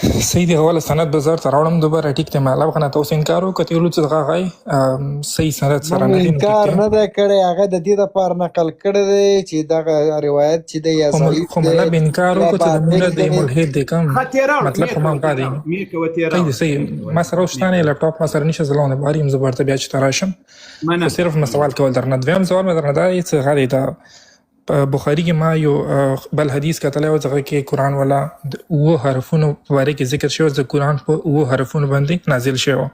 صحیح دی. غواړه سند به زه ورته راوړم دوباره. ټیک دی مالا بخښنه ته اوس انکار وکړه ته ویلو چې دغه هغه صحیح سند سره نه دی. انکار نه دی کړی، هغه د دې دپاره نقل کړی دی چې دغه روایت چې دی یا ضعیف خو مطلب انکار وکړو چې د مونږ د ملحد دی کم مطلب خو ما همدا دی. صحیح ما سره اوس شته نه لپټاپ ما سره نشته زلونه بهر یم زه به ورته بیا چې ته راشم صرف ما سوال کول درنه. دویم سوال مې درنه دا دی چې هغه دی دا بخاری کې ما یو بل حدیث کتلی و هغه کې قرآن والا د 7 حرفونو په باره کې ذکر شوی چې قرآن په 7 حرفونو باندې نازل شوی.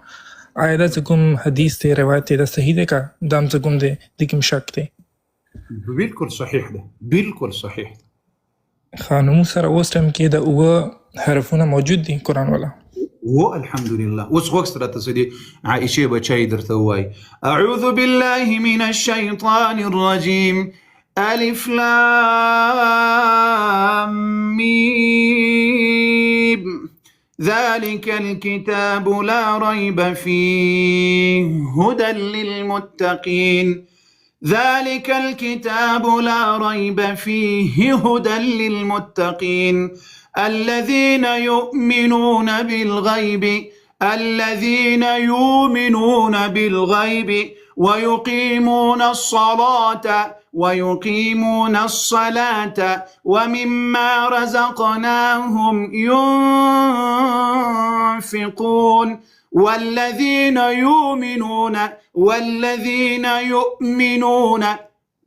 آیا دا چې کوم حدیث دی روایت دی دا صحیح دی که دا هم چې کوم دی د کوم شک دی؟ بالکل صحیح ده، بالکل صحیح. ښه نو موږ سره اوس ټایم کې د 7 حرفونه موجود دي قرآن والا و الحمدلله. اوس غوږ سره ته څه دي عائشې بچی درته ووایي اعوذ بالله من الشیطان الرجیم ألف لام ميم ذلك الكتاب لا ريب فيه هدى للمتقين ذلك الكتاب لا ريب فيه هدى للمتقين الذين يؤمنون بالغيب ويقيمون الصلاة ومما رزقناهم ينفقون والذين يؤمنون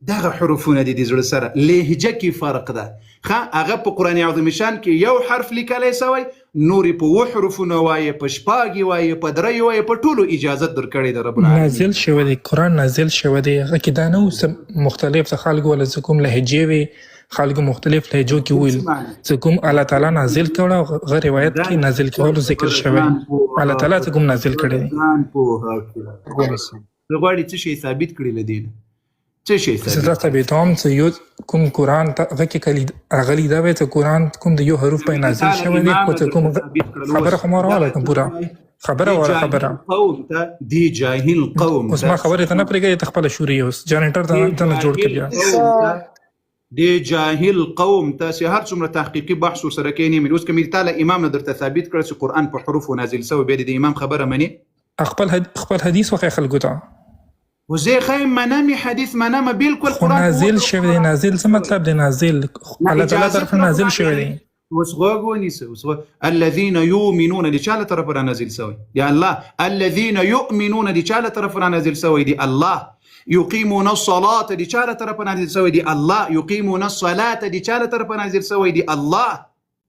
دغه حروفونه دي زړه سره لهجه کې فرق ده. هغه په قرآن عظیم شان کې یو حرف لیکلی سوی نورې په 7 حروفونه وایي په 6 وایي په 3 وایي په ټولو اجازت درکړې ده رب العالمین. نازل شوی دی قرآن نازل شوی دی هغه کې دا نه و مختلف څه خلکو ولا څه کوم لهجې وي خلکو مختلف لهجو کې ویل څه کوم الله تعالی نازل کړه هغه روایت کې نازل کولو ذکر شوی الله تعالی څه کوم نازل کړی دی. غواړي څه شی ثابت کړي لدی څه شي زه ثابتوم چې یو کوم قرآن هغه کې اغلی دا وایي چې قرآن کوم د یو حروف په نازل شوی دی خو کوم خبره خو ما راواله کوم پوره خبره قوم ته دی جاهل قوم اوس ما خبره ته نه پرېږدي ته خپله شوري اوس جانیټر ته جوړ کړي دی جاهل قوم ته چې هر څومره تحقیقي بحث ورسره کوي نه اوس کوم تعالی امام نه درته ثابت کړ چې قرآن په حروفو نازل شوی بیا د امام خبره مني خپل حدیث وخی خلکو ته وزي خيم منامي حديث منامه بالكل قرآن نازل شوی دی نازل څه مطلب دی نازل الله تعالی طرف نازل شوی دی وسغوغ ونيسه الذين يؤمنون دي چاله طرف را نازل شوی يا الله الذين يؤمنون دي چاله طرف را نازل شوی دي الله يقيمون الصلاة دي چاله طرف نازل شوی دي الله يقيمون الصلاة دي چاله طرف نازل شوی دي الله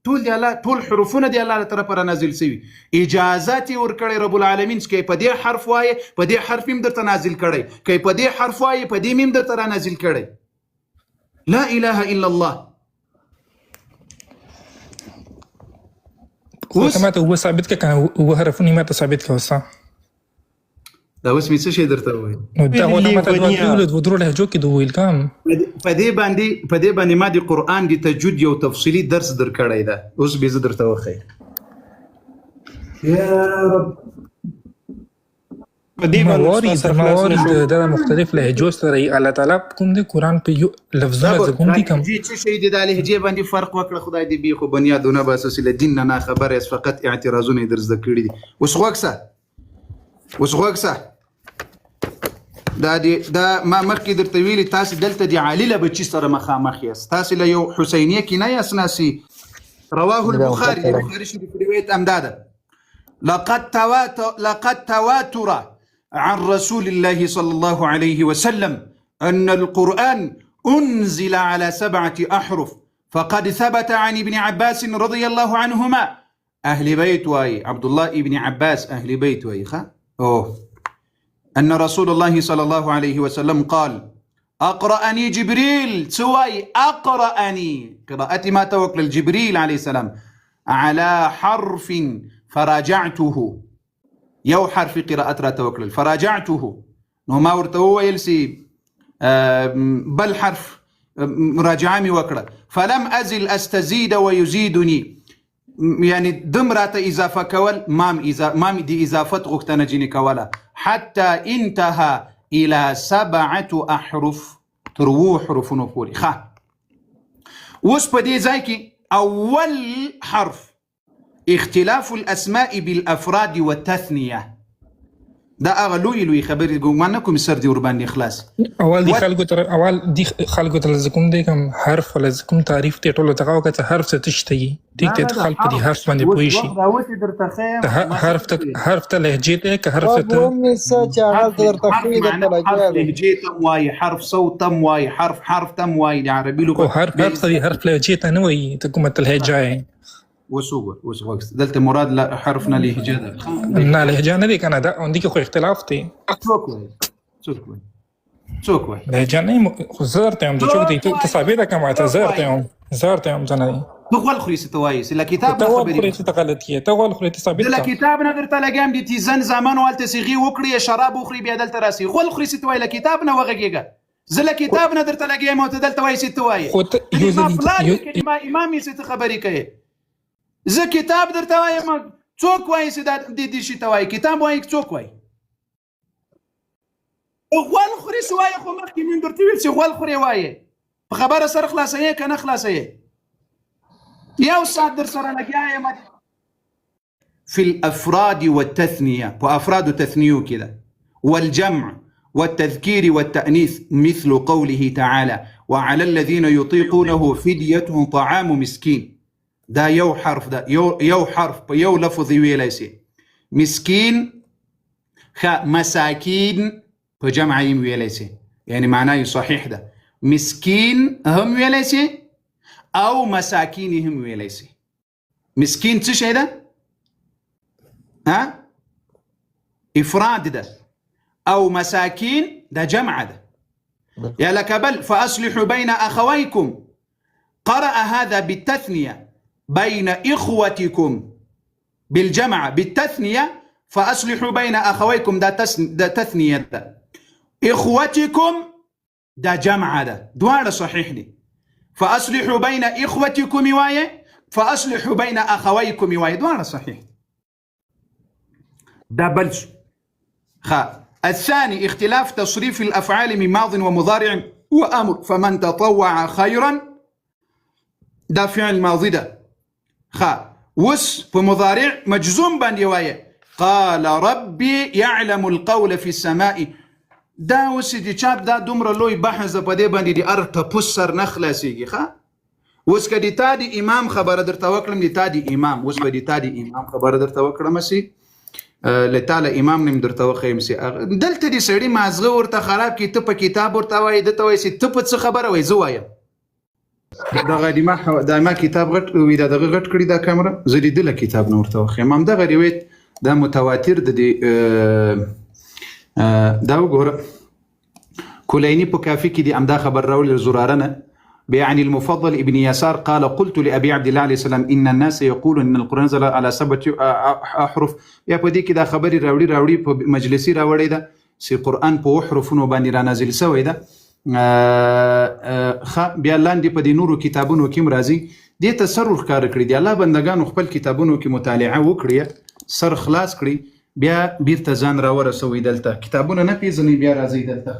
ټول دی الله، ټول حروفونه دی الله تعالی پر نازل شوی. اجازه تی ورکړی رب العالمین چې په دې حرف وایي په دې حرف هم درته نازل کړی، که په دې حرف وایي په دې هم درته نازل کړی. لا اله الا الله. اوس ما ته هو ثابت ک کنه هو حرفونه ما ته ثابت کا وسه دا اوس مې څه شي درته وایي. نو دا هو ما ته دوه درو لهجو کې دوه ویل کام په دې باندې ما د قرآن د تجوید یو تفصیلی درس درکړی ده، اوس به زه درته وښیم. یا رب موارد دا مختلف لهجو سره الله تعالی کوم دی قرآن په یو لفظونه کوم دي کوم څه شي د لهجې باندې فرق وکړه خدای دې بي خو بنیادونه به اساس له دین نه خبر اس فقط اعتراضونه درز د کړی دي. اوس غوښه دا ما مخکې درته ویلي تاسو دلته د عالیله بچی سره مخامخ یاست. تاسو له یو حسینیه کې نه یاست ناسي. رواه البخاري شریف روایت امداده لقد تواتر عن رسول الله صلى الله عليه وسلم أن القرآن أنزل على 7 أحرف فقد ثبت عن ابن عباس رضي الله عنهما أهل بيت واي عبد الله ابن عباس أهل بيت واي أن رسول الله صلى الله عليه وسلم قال أقرأني جبريل سواي أقرأني قراءتي ما توكل الجبريل عليه السلام على حرف فراجعته يو حرف قراءة را توكل فراجعته نو ما ورتو يلسي بل حرف مراجعامي وكرة فلم أزل أستزيد ويزيدني يعني دمرات إضافة كول مام دي إضافة غكتنا جيني كولا حتى انتهى إلى 7 أحرف ترو حروف نفوري وس بدي زيكي أول حرف اختلاف الأسماء بالأفراد والتثنية دا اغلوی خبرې ګومانکم سر دی ورباندې خلاص. اول دی خلکو ته لزکم دی کوم حرف لزکم تعریف ته ټولو ته وکړه حرف څه تشتي ټیک ته خلک په دې حرف باندې پوي شي. حرف ته لهجه ته که حرف ته لهجه ته وای حرف صوت وای حرف تم وای د عربي لغه حرف لهجه ته نه وای ته کومه لهجه وسوق دلته مراد حرفنا لهجه ده نه لهجه نه دي کنه دا اندې خو اختلاف دی. څوک وای لهجه نه خو زرت هم د چوک دي ته ثابت کوم ته زرت هم ځنه تو غول خو ست وای سلا کتاب نه خبرې ته غلط کیه ته غول خو ته ثابت لا کتاب نه درته لګام دي تیزن زمان والته صيغي وکړي شراب وخري بیا دلته راسي غول خو ست وای لا کتاب نه وغږیږي زله کتاب نه درته لګام او ته دلته وای ست وای امام ست خبرې کوي زه کتاب درته وایم څوک وایي چې دا دې شي ته وایي کتاب وایي څوک وایي غول خوري سوایي خو مخکې من درته ویل چې غول خوري وایي په خبره سره خلاصوي که نه خلاصوي یو ساعت در سره لګیا یم في الأفراد والتثنية وأفراد تثنية كذا والجمع والتذكير والتأنيث مثل قوله تعالى وعلى الذين يطيقونه فدية طعام مسكين دا یو حرف دا یو حرف په یو لفظ ویلای شي. مسکین مساکین په جمع یې ویلای شي یعنی معنی صحیح ده. مسکین هم ویلای شي او مساکین هم ویلای شي. مسکین څه شی ده؟ افراد ده او مساکین ده جمع ده. یا لك بل فاصلحوا بين اخويكم قرأ هذا بالتثنية بين إخوتكم بالجمع بالتثنية فأصلحوا بين أخويكم دا تثنية دا. إخوتكم دا جمع دا دوار صحيح دي فأصلحوا بين إخوتكم وايه فأصلحوا بين أخويكم وايه دوار صحيح دا بلش الثاني اختلاف تصريف الأفعال من ماض ومضارع وأمر فمن تطوع خيرا دا فعل ماضي ده وس بمضارع مجزوم باندې وایه قال ربي يعلم القول في السماء دا وس دي چاپ دا دومره لوی بحث په دې باندې دي ارته پسر نخلاصيږي وس کدي تا دي امام خبره درته وکړم دي تا دي امام وس به دي تا دي امام خبره درته وکړم سي لتاله امام نیم درته وخیم سي دلته دي سړی مازغه ورته خراب کی ته په کتاب ورته وای دته وای سي ته په څه خبره وای زه وایم دا ما کتاب غټ وی دا دغه غټ کړی دا کیمرا زه لیدله کتاب نه ورته واخیم هم دغه روایت دا متواتر د دې دا وګوره کلینی په کافی کې دی امدا خبر راول زرارنه بيعن المفضل ابن يسار قال قلت لأبي عبد الله عليه السلام إن الناس يقولون إن القرآن نزل على 7 أحرف يا بدي كده خبري راوړي په مجلسي راوړي دا سي قرآن په حروفونو باندې را نازل شوی دا بیا لاندې په دې نورو کتابونو کې مرضی دې تصرف کار کړی دی الله بندگانو خپل کتابونو کې مطالعه وکړي سر خلاص کړي بیا بیرته ځان را ورسوي دلته کتابونه نه پیژني بیا راځي دلته